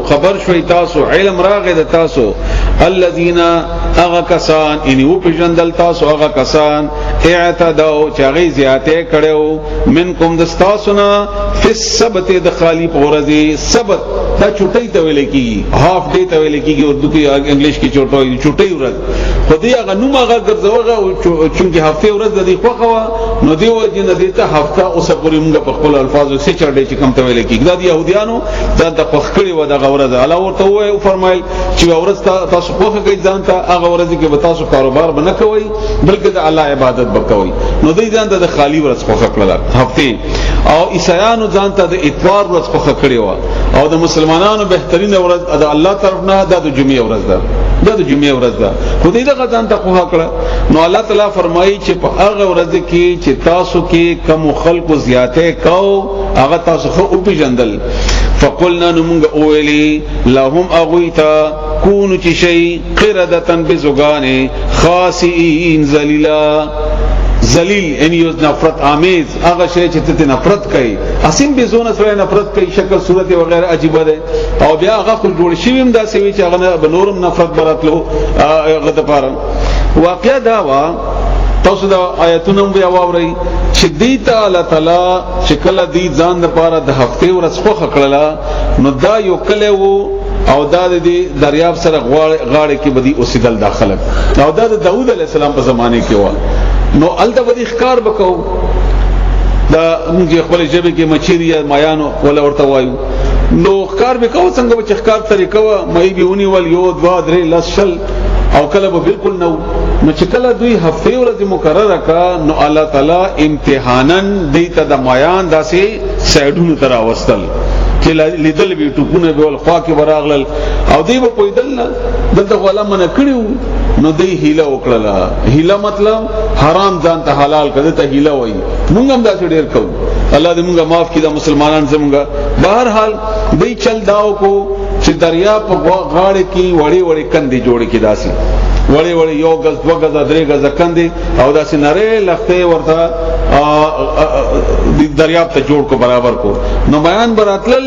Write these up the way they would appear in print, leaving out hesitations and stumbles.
خبر شوي تاسو علم راغی د تاسو الذين اغکسان ان او پجندل تاسو اغکسان اعتدوا چاغي زیاته کړو منکم دستاسنا فی السبت د خالی پورزی سبت دا چټی ته ویل کی هاف ډے ته ویل کی اردو کې انګلیش کې چټی ورځ خو دې هغه نوم هغه ګرځوغه چونکی هفته ورځ د دې خوخه نو دیو جن دې ته هفته اوسه پوری موږ په خپل الفاظو سي چړډې چې کم ته ویل کی دا د يهوديانو دا د پخکړی و د غورز الله ورته وای فرمایل چې ورځ تاسو خوخه کوي ځان ته هغه ورځ کې به تاسو کاروبار بنه کوي بلکې د الله عبادت وکوي نو دې ځان ته د خالی ورځ خوخه کړل هفته او عیسایانو ځان ته د اتوار ورځ خوخه کړی و او د مسلمانانو بهترین ورځ د الله طرف نه د جمعې ورځ ده د جمعې ورځ ده خو دې دغه ځان ته خوخه کړه نو الله تعالی فرمایي چې په هغه ورځ کې چې تاسو کې کم خلق زیاته کو هغه تاسو خو او پیژندل فقلنا نمغ اولی لهم اغویتا کونو چی شی قردتن بزگان خاسئین ذلیلا ذلیل یعنی نفرت آمیز هغه شی چې ته نفرت کوي اسیم به زونه سره نفرت کوي شکل صورت وغیرہ عجیب ده او بیا هغه خپل جوړ شي هم دا سوي چې هغه به نورم نفرت براتلو هغه د پاره واقعا دا وا تاسو دا آیتونه بیا واوري چې دی تعالی تعالی چې کله دی ځان د پاره د هفته ورځ خو خکړه نو دا یو کله وو او دا د دریاب سره غاړه کې بدی اوسیدل داخله او دا د داوود علی السلام په زمانه کې و نو الته بدی ښکار وکاو دا موږ خپل ژبه کې مچيري مایانو ولا ورته وایو نو ښکار وکاو څنګه چې ښکار طریقه و مې بیونی ول یو دوا درې لسل او کله به بالکل نو چې کله دوی هفته ورځ مقرره کا نو الله تعالی امتحانن دیته د مایان داسې سایډونو تر واستل چې لیدل به ټکونه به ول خوا کې براغلل او دی په پویدل دلته غلا من کړیو نو دی هیله وکړه هیله مطلب حرام ځان ته حلال کړه ته هیله وای موږ هم دا ډیر کوو الله دې موږ معاف کړي د مسلمانان زموږ بهر حال دی چل داو کو چې دریا په غاړه کې وړي وړي کندې جوړ کې داسي وړي وړي یو غز دو غز درې غز کندې او داسي نری لخته ورته د دریاب ته جوړ کو برابر کو نو بیان براتل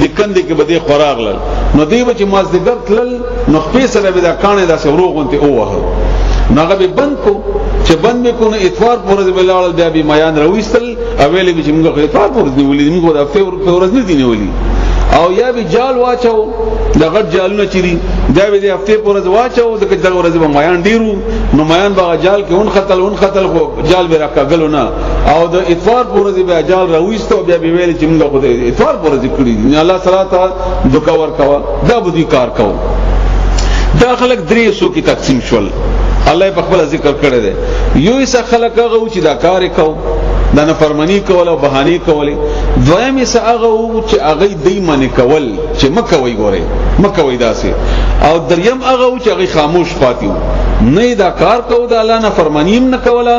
د کندې کې بده خوراغلل نو دی چې مازدګر تلل نو خپې سره به دا کانه داسې وروغونته اوه ناغه به بند کو چې بند کو نو اتوار پورز بلال بیا به میان رويستل اویلې به موږ اتوار پورز نیولې موږ د هفته پورز نه دی نیولې او یا به جال واچو دغه جالونه چيري دا به د هفته پورز واچو دغه دغه ورځ به میان ډیرو نو میان باغ جال کې اون خطل خو جال به راکاګلو نه او د اتوار پورز به جال رويستو بیا به ویل چې موږ خو د اتوار پورز کړی نه الله تعالی دوکا ور کوا دا بده کار کو دا خلک درې سو کې تقسیم شول الله په خپل ذکر کړی دی یو څه خلک هغه چې دا کار کو دا نفرمانی کول او بهانی کول دویم څه هغه چې هغه دی منی کول چې مکوي ګوره مکوي داسې او دریم هغه چې هغه خاموش پاتیو نه دا کار کو دا الله نفرمانیم نه کولا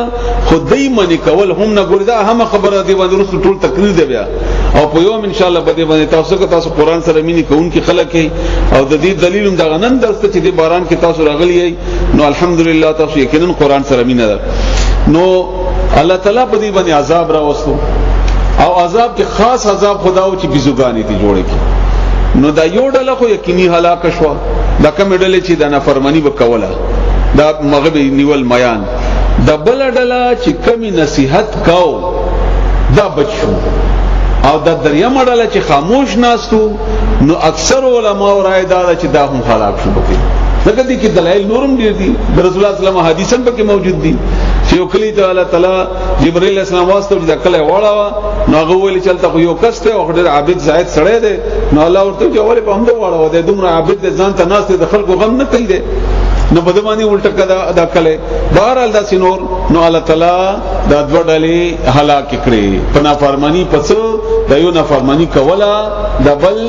خدای منی کول هم نه ګور دا هم خبره دی باندې رسول ټول تقریر دی بیا او په یوم ان شاء الله بده باندې تاسو قرآن سره مینی کوون کی خلک او د دې دلیل هم دا غنن درسته چې د باران کې تاسو راغلی نو الحمدلله تاسو یقینا قرآن سره مینه ده نو الله تعالی په دې باندې عذاب راوستو او عذاب کې خاص عذاب خداو چې بيزوګانی دي جوړه کی نو دا یو ډله خو یقیني هلاک شو دا کوم ډله چې دا نافرمانی وکوله دا مغرب نیول میان دا بل ډله چې کمی نصیحت کاو دا بچو او دا دریم ډله چې خاموش ناستو نو اکثر علما رائے دا چې دا هم هلاک شو پکې دغه دي کې دلایل نورم دي رسول الله صلی الله علیه وسلم حدیثن پکې موجود دي چې وکلی ته الله تعالی جبرئیل السلام واسطه چې کله واړه نو هغه ویل چې تل یو کس ته او ډېر عابد زائد سړی دی نو الله ورته چې اول په هم دا واړه دی دومره عابد ځان ته ناس ته خلکو غم نه کوي دی نو بدمانی الټه کدا ادا کله بهر دا سينور نو الله تعالی دا دوړلې هلاک کړي پنا فرمانی پس دا یو نافرمانی کولا دبل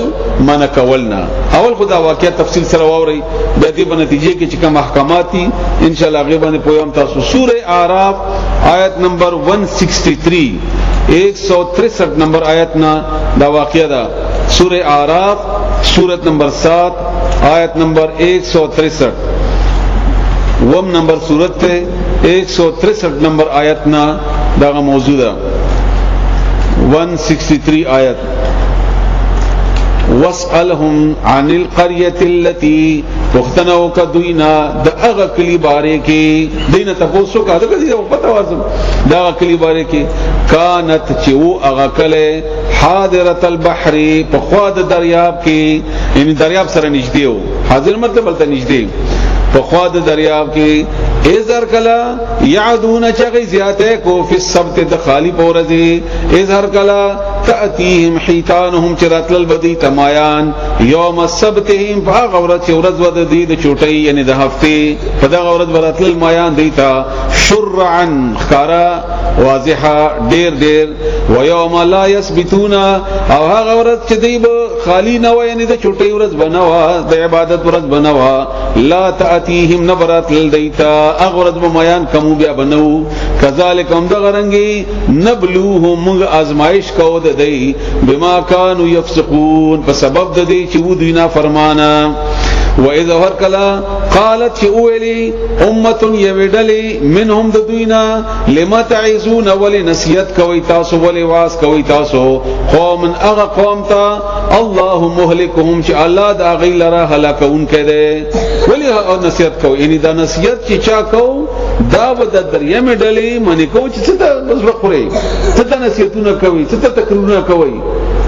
من کولنا اول خدا واقعا تفصیل سره واوري د دې په نتیجه کې چې کوم احکامات دي ان شاء الله غیبا نه پویم تاسو سوره اعراف آیت نمبر 163 163 نمبر آیت نا دا واقعا دا سوره اعراف سورت نمبر 7 آیت نمبر 163 وم نمبر سورت ته 163 نمبر آیت نا دا موضوع ده 163 آیت واسألهم عن القرية التي پختنو کا دوینا د اغه کلی باره کې دینه تاسو کا دغه پتا واسم دا کلی باره کې کانت چې او اغه کله حاضرۃ البحر په خوا د دریاب کې یعنی دریاب سره نږدې وو حاضر مطلب بلته نږدې په خوا د دریاب کې ازر کلا یعدون چغی زیاته کو فی السبت د خالی پورزی ازر کلا تأتیهم حیتانهم چراتل البدی تمایان یوم السبتهم فاغورت ورځ ود دی د چوټی یعنی د هفته په دغه ورځ وراتل مایان دیتا شرعا خارا واضحه ډیر و یوم لا یثبتون او هغه ورځ چې دی خالی نه و یعنی د چوټی ورځ بنوا د عبادت ورځ بنوا لا تأتیهم نبرات لدیتا اغرض بمیان کمو بیا بنو کذالک هم دغرنگی نبلوهم ازمائش کو د دی بما كانوا يفسقون په سبب د دی چې و دوی نه فرمانا و اذا هر کلا قالت اولی امه یوډلی منهم د دوینا لما تعزون ولی نصیحت کوي تاسو ولی واس کوي تاسو قوم اغه قوم تا الله مهلكهم چې الله دا غیلره هلاکون کړي ولی نصیحت کوي یعنی دا نصیحت چې چا کو دا د دریا می ډلی منی کو چې څه بس وخوري څه نصیحتونه کوي څه تکرارونه کوي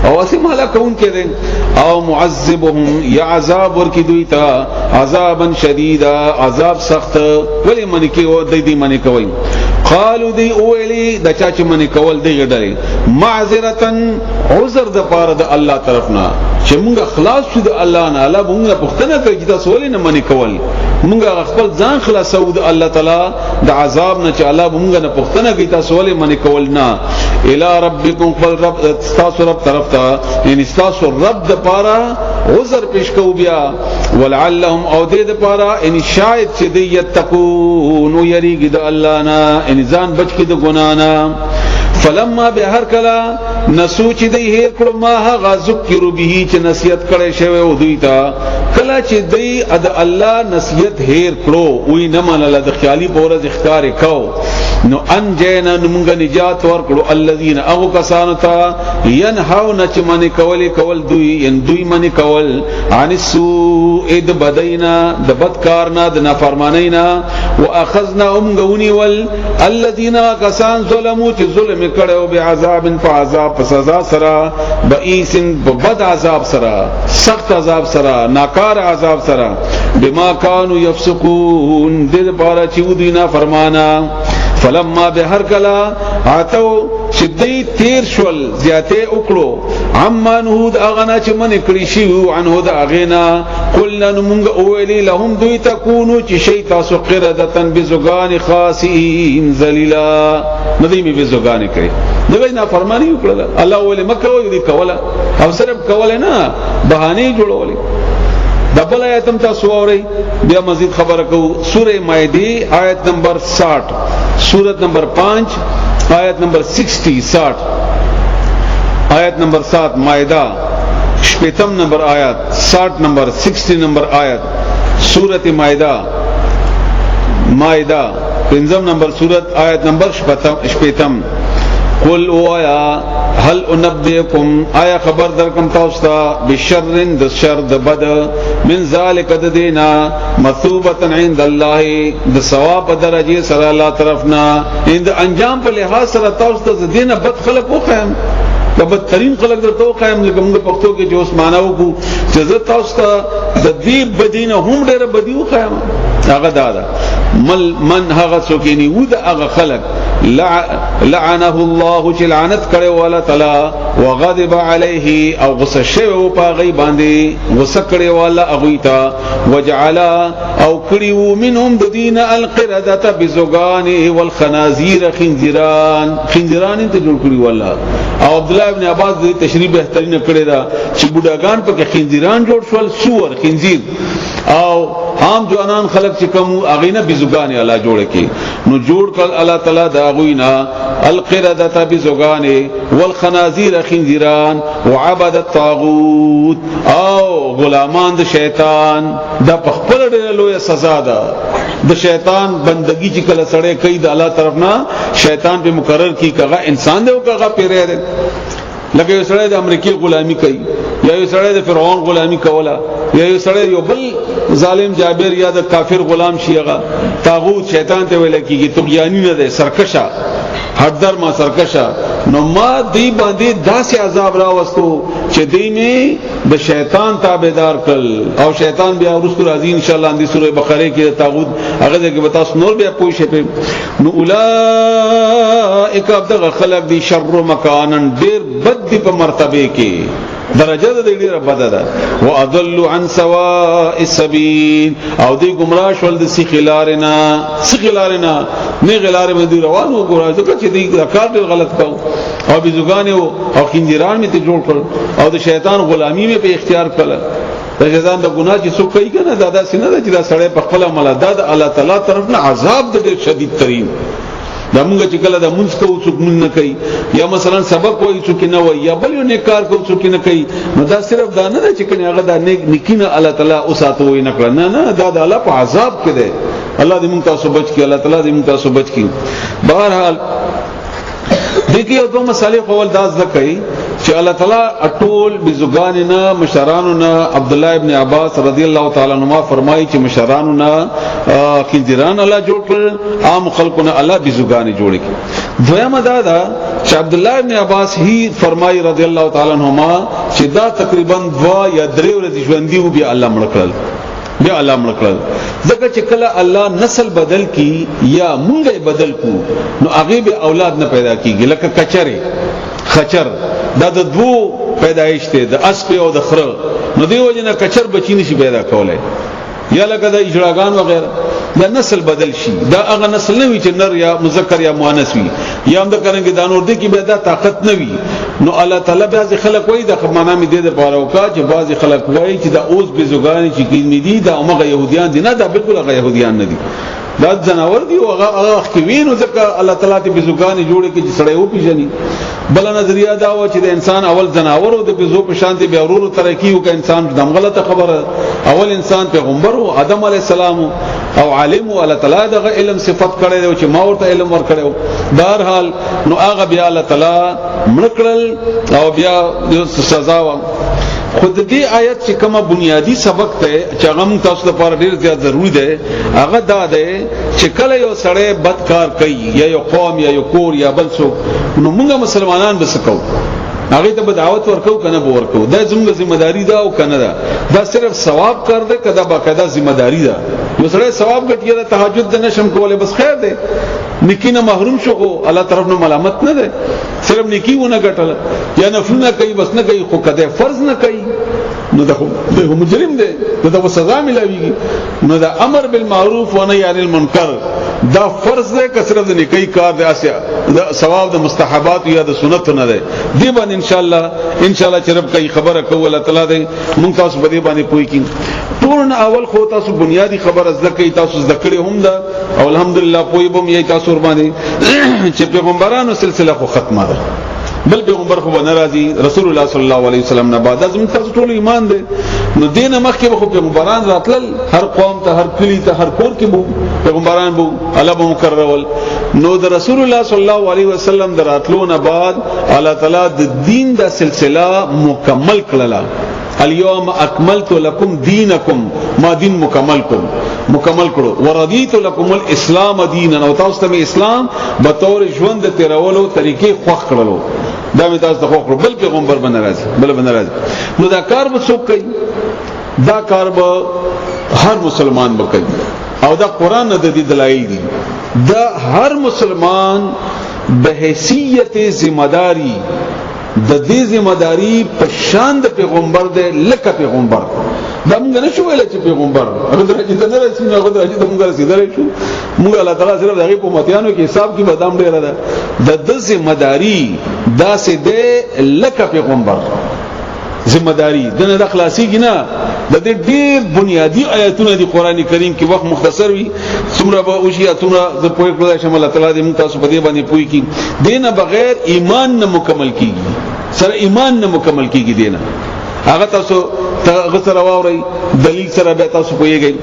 او اسی مالا کون کړي او معذبهم یا عذاب ورکی دوی تا عذابا شدیدا عذاب سخت ولی منی کی او د دې منی کوي قالو دی اولی د چا چې منی کول دی غډري معذرتن عذر د پاره د الله طرفنا چې مونږ خلاص شو د الله نه الله مونږه پښتنه کوي چې تاسو ولې نه منی کول مونږه خپل ځان خلاصو د الله تعالی د عذاب نه چې الله مونږه نه پښتنه کوي تاسو ولې منی کول نه الی ربکم قل رب تاسو رب طرف ته یعنی تاسو رب د پاره عذر پیش کو بیا ولعلهم او دې د پاره ان شاید چې دې یتقون یریګ د الله نه ان ځان بچ کی د ګنا نه فلما به هر کلا نسوچ دی هیر کړه ما هغه ذکر به چې نصیحت کړي شوی او دوی ته کلا چې دی د الله نصیحت هیر کړو وی نه منل د خیالي پورز اختیار کو نو ان جینا موږ نجات ور کړو الذين او کسان ته ينهون چې من کول دوی ان دوی من کول عن السوء د بدینا د بدکارنا د نافرمانینا واخذنا غونی ول الذين کسان ظلموا چې ظلم کړو به عذاب فعذاب سزا سرا بئیس بد عذاب سرا سخت عذاب سرا ناکار عذاب سرا بما كانوا يفسقون دې بارا چې ودینا فرمانا فلما به هر کلا اتو شدی تیر شول زیاته وکړو عمانه د اغنا چې من کړی شی عنه د اغنا قلنا موږ اولی لهم دوی تکونو چې شی تاسو قردتن بزغان خاصین ذلیلا ندی می بزغان کوي دغه نه فرمانی وکړه الله ولې مکه وی کوله او صرف کوله نه بهانه جوړولې دبل آیتم تاسو اورئ بیا مزید خبره کو سوره مائده آیت نمبر 60 سورت نمبر 5 آیت نمبر 60 آیت نمبر 7 مائده شپیتم نمبر آیت 60 نمبر 60 نمبر آیت سورت مائده پنځم نمبر سورت آیت نمبر شپیتم قل اویا هل انبئکم آیا خبر درکم تاسو ته بشر د شر د بد من ذالک د دینا مثوبه عند الله د ثواب درجه سره الله طرفنا اند انجام په لحاظ سره تاسو ته دینه بد خلق وخم د بدترین خلق درته قائم لکه موږ پښتو کې جو اسمانو کو چې تاسو ته د دې بدینه هم ډېر بدیو خیم هغه دادا من هغه څوکینی و د هغه خلق لعنه الله چې لعنت کړي ولا تعالی وغضب عليه او غصه شوی او پاغي باندې غصه کړي ولا اغویتا وجعل او کړيو منهم د دین القرده بزغان والخنازير خنزيران ته جوړ کړي ولا او عبد الله ابن عباس د تشریح بهترین کړي دا چې بوډاګان په کې خنزيران جوړ شول سور خنزير او عام جوانان خلق چې کوم اغینه بزغان الله جوړ کړي نو جوړ کړ الله تعالی دا غوینا القرده بزغان والخنازير خنزيران وعبد الطاغوت او غلامان د شیطان دا په خپل ډېر لوی سزا ده د شیطان بندگی چې کله سړی کوي د الله طرف نه شیطان په مقرر کی کغه انسان دی او کغه پیره ده لکه یو سړی د امریکای غلامی کوي یا یو سړی د فرعون غلامی کوله یا یو سړی یو بل ظالم جابر یا د کافر غلام شيغه طاغوت شیطان ته ویل کیږي طغیانی نه ده سرکشا حدر ما سرکشا نو ما دی باندې داسې عذاب را وستو چې دی می د شیطان تابعدار کړ او شیطان بیا ورسره راځي ان شاء الله د سوره بقره کې طاغوت هغه دغه بتا نور بیا پوي شي نو اولائک ابدغ خلق دی شر مکانن ډیر بد دی په مرتبه کې درجه د ډیره بد ده واضل عن سواء السبيل او دی گمراه شول د سخلارنا نه غلار باندې روانو ګورای ځکه چې دی کار ډیر غلط کاو او بيزوګان او خنجران می ته جوړ کړ او د شیطان غلامی می په اختیار کړل د شیطان د ګناه چې څوک کوي کنه دا سینه ده چې دا سړی په خپل عمل ده د الله تعالی طرف نه عذاب ډیر شدید ترين دا موږ چې کله د مونږ کوو څوک مونږ نه کوي یا مثلا سبق وایي څوک نه وایي یا بل یو نیک کار کوي څوک نه کوي نو دا صرف دا نه چې کنه هغه د نیکینه الله تعالی او ساتوي نه کړ نه دا د الله په عذاب کې ده الله دې موږ تاسو بچ کړي الله تعالی دې موږ تاسو بچ کړي بهرحال دغه دوه مسالې خپل داز نه کوي چې الله تعالی اټول بزګاننا مشراننا عبد الله ابن عباس رضی الله تعالی عنهما فرمایي چې مشراننا خنجران الله جوړ کړ عام خلقنا الله بزګان جوړ کړ دویمه دا چې عبد الله ابن عباس هی فرمایي رضی الله تعالی عنهما چې دا تقریبا 2 یا 3 ورځې ژوند دی بیا الله مړ کړل بیا الله مړ کړل ځکه چې کله الله نسل بدل کی یا مونږه بدل کو نو هغه به اولاد نه پیدا کیږي لکه خچر دا د دوه پیدایش ته د اسب او د خره نو دیو جنا کچر بچی نشي پیدا کولای یا لکه د اجراګان وغیرہ دا نسل بدل شي دا هغه نسل نه وي چې نر یا مذکر یا مؤنث وي یا هم د کرنګ د نور دي کې به دا طاقت نه وي نو الله تعالی بعض خلک وایي د معنا می دې د پاره وکا چې بعض خلک وایي چې دا اوس به زوګان چې کینې دي دا هغه يهوديان دي نه دا بالکل هغه يهوديان نه دي دا جناور دی او هغه خوینو ځکه الله تعالی ته بزوګان جوړ کې چې سړی و پیژني بل نظریه دا و چې د انسان اول جناور او د بزو په شان دي به ورور ترقی او ک انسان دم غلطه خبره اول انسان پیغمبر او آدم علی السلام او عالم او الله تعالی دغه علم صفت کړي او چې ما ورته علم ور کړو بهر حال نو هغه بیا الله تعالی مړکړل او بیا سزا و خود دې آیت چې کومه بنیادی سبق ته چې هغه تاسو لپاره ډیر زیات ضروری ده هغه دا ده چې کله یو سړی بدکار کوي یا یو قوم یا یو کور یا بل څوک نو موږ مسلمانان به سکو هغه ته دعوت ورکو کنه به ورکو دا زموږ ذمہ داری ده او کنه ده دا صرف ثواب کار ده کدا باقاعده ذمہ داری ده یو سړی ثواب ګټي ده تهجد د نشم کوله بس خیر ده نکینه محروم شو الله طرف نه ملامت نه ده صرف نکیونه ګټل یا نفلونه کوي بس نه کوي خو کده فرض نه کوي نو ده مجرم ده دا سزا ملويږي نو دا امر بالمعروف و نهي عن المنکر دا فرض ده که صرف د نیکی کار ده اسیا دا ثواب د مستحبات یا د سنت نه ده دی باندې ان شاء الله چې رب کوي خبره کوي الله تعالی دې مونږ تاسو په دې باندې پوي کین ټول اول خو تاسو بنیادی خبره ذکر تاسو ذکر هم ده او الحمدلله پوي بم یې تاسو ور باندې چې پیغمبرانو سلسله خو ختمه ده بل پیغمبر خو ناراضي رسول الله صلی الله علیه وسلم نه بعد ازم تاسو ټول ایمان دي نو دینه مخکې خو پیغمبران راتل هر قوم ته هر کلی ته هر کور کې بو پیغمبران بو الله به مکرول نو د رسول الله صلی الله علیه وسلم دراتلو نه بعد الله تعالی د دین د سلسله مکمل کړله اليوم اكملت لكم دينكم ما دین مکمل کړو ورضیت لكم الاسلام دینا او تاسو ته اسلام به تور ژوند تیرولو طریقې خوښ کړلو دا مې تاسو ته خوښ کړو بل پیغمبر باندې راځي نو دا کار به څوک کوي دا کار به هر مسلمان به کوي او دا قران د دې دلایل دي دا هر مسلمان به حیثیت ذمہ داری د دې ذمہ داری په شان د پیغمبر دی لکه پیغمبر دا موږ نه شو ویل چې پیغمبر هغه درجه نه رسېږي هغه درجه موږ رسیدل شو موږ الله تعالی صرف دغه په متیانو کې حساب کې بدام ډیر ده د ذمہ داری دا سه دی لکه پیغمبر ذمہ داری دنه د خلاصيږي نه د دې ډېر بنیادی آیاتونه د قران کریم کې وخت مختصر وي څومره به او شیاتونه د پوهې کړه شمال تعالی دې موږ تاسو په دې باندې پوي کی دینه بغیر ایمان نه مکمل کیږي سره ایمان نه مکمل کیږي دینه هغه تاسو غسر واوري دلیل سره به تاسو پوهیږئ.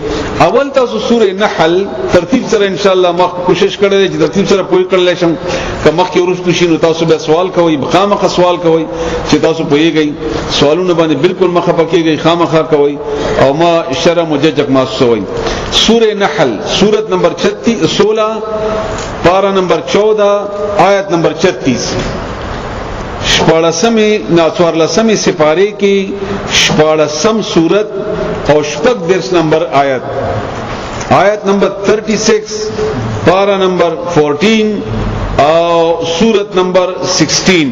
اول تاسو سوره نحل ترتیب سره ان شاء الله ما کوشش کړل چې ترتیب سره پوهی کړل شم. که مخکې ورسته شي نو تاسو به سوال کوئ، خامخا سوال کوئ چې تاسو پوهیږئ. سوالونه باندې بالکل مخه پکېږئ، خامخا کوئ او ما شرع مججک محسوسوي. سوره نحل سورت نمبر 16 پارا نمبر 14 آیت نمبر 36 شپاړسمې ناڅوارلسمې سپارې کې شپاړسم سورت او شپږ درس نمبر آیت نمبر 36 پارا نمبر 14 او سورت نمبر 16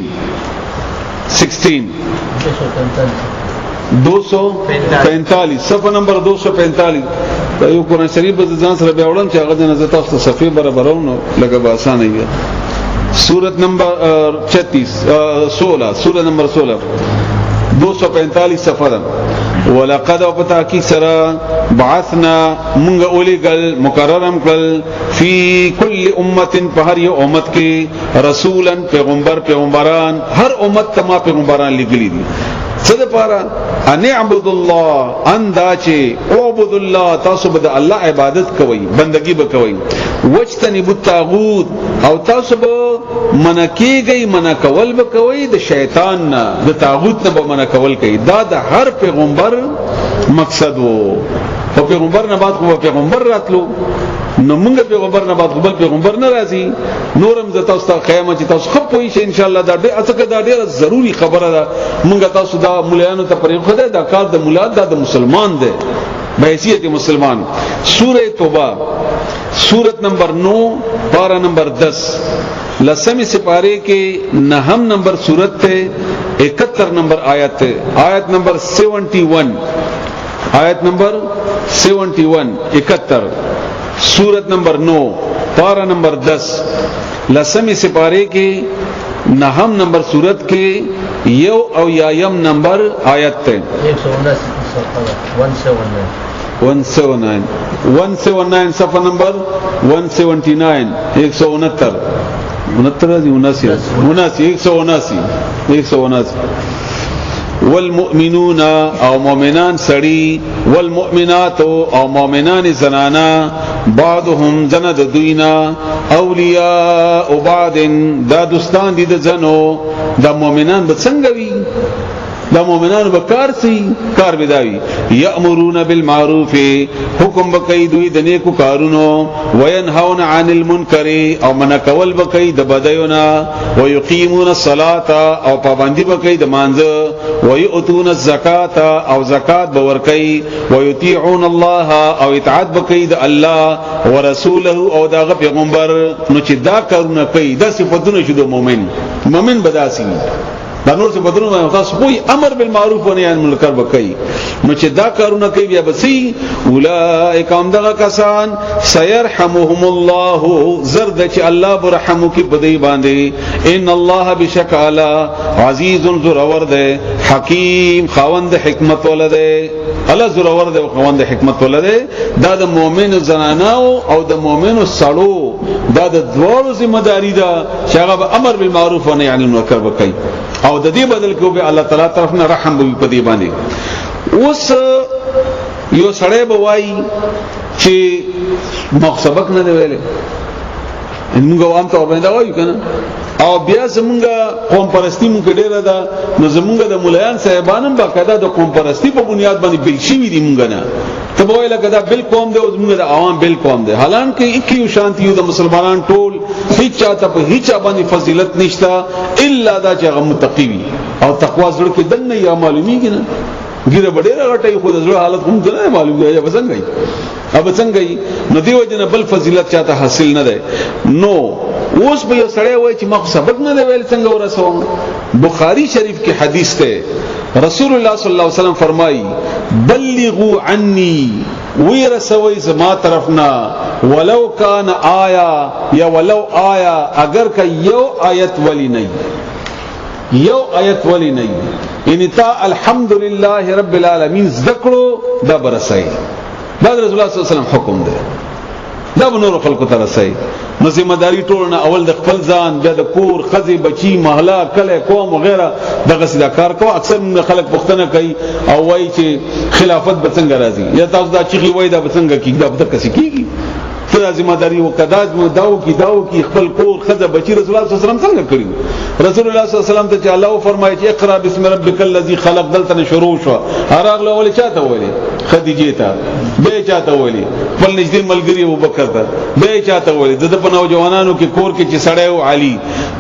245 صفحه نمبر 245. یو قرآن شریف به ځان سره بیا وړم چې هغه د نظر تاسو صفحه برابرونو لګه به اسانه وي. سورت نمبر 16 سورت نمبر 16 245 صفحه. ولقد وبتاکی سرا بعثنا منغ اولیگل مقررم کل فی کل امت په هر یو امت کې رسولا پیغمبران هر امت تما پیغمبران لګلی دي. څه د پاره ان عبد الله ان دا چې عبد الله تاسو به د الله عبادت کوئ، بندگی به کوئ. وجتنبوا الطاغوت او تاسو به منکیږئ، منکول به کوئ د شیطان نه، د طاغوت نه به منکول کوي. دا د هر پیغمبر مقصد وو. او پیغمبر نه بعد خو پیغمبر راتلو، نو موږ پیغمبر نه بعد خپل پیغمبر نه راځي. نورم ز تاسو ته خیمه چې تاسو خپ وي ان شاء الله دا ډېره ضروری خبره ده. موږ تاسو دا مولایانو ته پرې خدای دا کار د مولا د مسلمان دی بحیثیت مسلمان. سوره توبه سورت نمبر 9 پارا نمبر 10 لسمی سپارے کے نہم نمبر سورت تے 71 نمبر آیت تے آیت نمبر 71 آیت نمبر 71 71 سورت نمبر 9 پارا نمبر 10 لسمی سپارے کے نہم نمبر سورت کے یو او یایم نمبر آیت تے 179 صفحہ نمبر 179 179 والمؤمنون او مؤمنان سڑی والمؤمنات او مؤمنان زنانا بعضهم زند دوینا اولیاء بعض دا دوستان دي د زنو. دا مؤمنان به څنګه وي؟ دا مؤمنان به کار بداوی. یأمرون بالمعروف حکم بکئی دوی د نیکو کارونو، وینهون عن المنکر او منکول بکئی د بدیونا، ویقیمون الصلاة او پابندی بکئی د مانځه، ویؤتون الزکاة او زکات باورکئی، ویطیعون الله او اطاعت بکئی د الله ورسوله او دغه پیغمبر. نو چې دا کارونه کوي دا صفاتونه شو د مؤمن بداسي. دا نور څه بدلونه تاسو کوی امر بالمعروف و نهی عن المنکر وکي. نو چې دا کارونه کوي بیا بسې اولئک هم دغه کسان سيرحمهم الله زرد چې الله برحمو کې بدی باندې. ان الله بشکل عزیز ذو ده حکیم خوند حکمت ولده. الله ذو ده خوند حکمت ولده. دا د مؤمن زنانو او د مؤمن سړو دا د دوه ذمہ داری ده چې هغه امر بالمعروف و نهی عن المنکر وکي او د دې بدل کې به الله تعالی طرف نه رحم به په دې باندې. اوس یو سړی به وایي چې مخسبق نه دی ویلې، موږ عام ته باندې وایو کنه، او بیا زمونږه قوم پرستی مونږ ډیره ده. نو زمونږه د مولایان صاحبانم باقاعده د قوم پرستی په بنیاد باندې بل شي دي مونږ نه. ته وایي لکه دا بل قوم دی او زمونږه د عوام بل قوم دی. حالانکه یو شانتی د مسلمانان ټول هیڅ چاته په هیڅ باندې فضیلت نشته الا دا چې هغه متقی وي او تقوا زړه کې دنه یا معلومیږي نه. ګیره ډیره غټي خو د زړه حالت هم نه معلوم دی. یا بسنګي اب څنګه نو دیو جن بل فضیلت چاته حاصل نه ده. نو اوس به یو سړی وای چې ما خو سبق نه ویل څنګه ورسوم. بخاری شریف کې حدیث ته رسول الله صلی الله علیه وسلم فرمایي بلغوا عني ويرسوي زما طرفنا ولو کان آیا یا ولو آیا اگر که یو آیت ولی نه یو آیت ولی نه یعنی تا الحمدلله رب العالمین ذکرو دا برسای. دا رسول الله صلی الله علیه وسلم حکم ده. دا به نور خلکو ته رسای. نو ذمہ داری ټول نه اول د خپل ځان بیا د کور خزي بچي محله کله قوم وغیرہ دغه سیدا کار کو. اکثر من خلک پښتنه کوي او وایي چې خلافت به څنګه راځي یا تاسو دا چیغي وایي دا به څنګه کیږي دا به کسي کیږي ته ذمہ داری وکداز مو داو کی خپل کور خزه بچي رسول الله صلی الله علیه وسلم څنګه کړیو. رسول الله صلی الله علیه وسلم ته چې الله فرمایي چې اقرا بسم ربک الذی خلق دلته شروع شو هرغله ول چاته ویلي خدیجه ته به چاته ویلي خپل نږدې ملګری ابوبکر ته به چاته ویلي د په نوجوانانو کې کور کې چې سړی او علي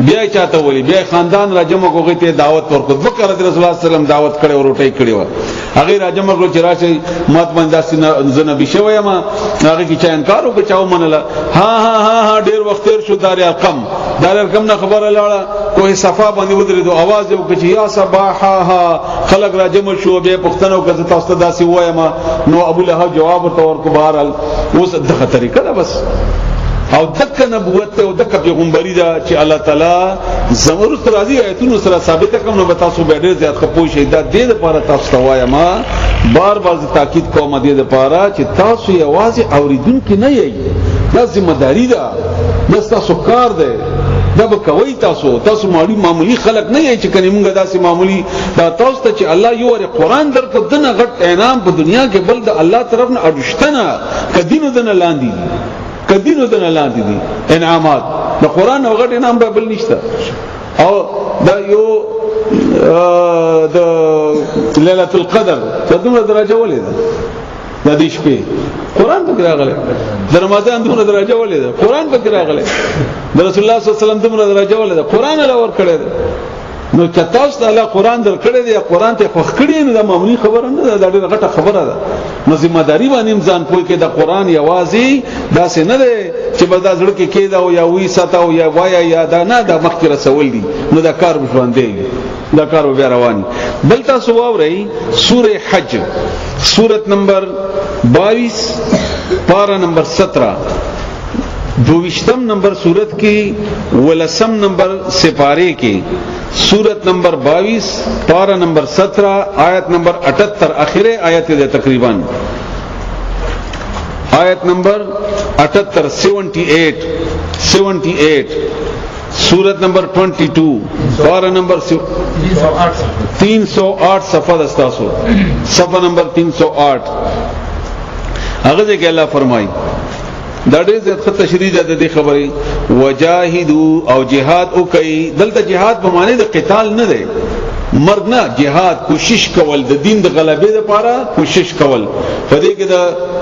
بیا چاته ویلي بیا خاندان راجمه کوغه ته دعوت ورکړ وکړه رسول الله صلی الله علیه وسلم دعوت کړي او روټي کړي و هغه راجمه کو چې راشي مات باندې زنبي شوی ما هغه کې چا انکار وکړ منله ها ډیر وخت تیر شو دار ارقم نه خبره لاړه کوه صفا باندې ودرېدو आवाज وکړي چې یا صباحا خلق را جمع شو به پښتنو کزه تاسو ته داسي وایم نو ابو لهب جواب ورته ورکو بهرال اوس دغه طریقه ده بس او دک نبوت او دک پیغمبري دا چې الله تعالی زمرت راضي ایتونو سره ثابت کوم نو تاسو به ډیر زیات خپوي شي دا دې لپاره تاسو ته وایم بار تاکید کوم دې لپاره چې تاسو یوازې اوریدونکو نه یې دا ذمہ داری ده دا تاسو کار ده دا به کوي تاسو معمولی خلق نه یې چې کني موږ داسې معمولی دا تاسو ته چې الله یو قرآن درکو دنه غټ انعام په دنیا کې بل د الله طرف نه اډشتنه کدینو دنه لاندې دي انعامات د قرآن او غټ انعام به بل نشته. او دا یو د ليله القدر څه دومره درجه ولې ده د دې شپې قرآن پکې راغلی د رمضان دومره درجه ولې ده قرآن پکې راغلی د رسول الله صلی الله علیه وسلم دومره درجه ولې ده قرآن له ور کړی ده. نو چې تاسو ته الله قرآن در کړی دی قرآن ته خوښ کړی نو دا معمولی خبره نه ده دا ډېره غټه خبره ده. نو ذمہ داری باندې ځان پوي کې د قرآن یوازې داسې نه ده چې به دا زړه کې کېدا او یا وی ساته او یا وایا یا دا نه دا مخکې رسول دي نو دا کار بشوندې دا کار بیا روان. بل تاسو واورئ سوره حج سورت نمبر 22 پارا نمبر 17 دویشتم نمبر سورت کی ولسم نمبر سپارے کی سورت نمبر 22 پارا نمبر 17 آیت نمبر 78 آخر آیت ہے تقریباً آیت نمبر 78 78 سورت نمبر 22 پارا نمبر 308 صفحہ دستاسو صفحہ نمبر 308 اغه کې الله فرمایي دا ډېر زیات تشریح ده د خبرې وجاهدوا او جهاد او کوي دلته جهاد په معنی د قتال نه دی مرګ نه جهاد کوشش کول د دین د غلبې لپاره کوشش کول په دې کې د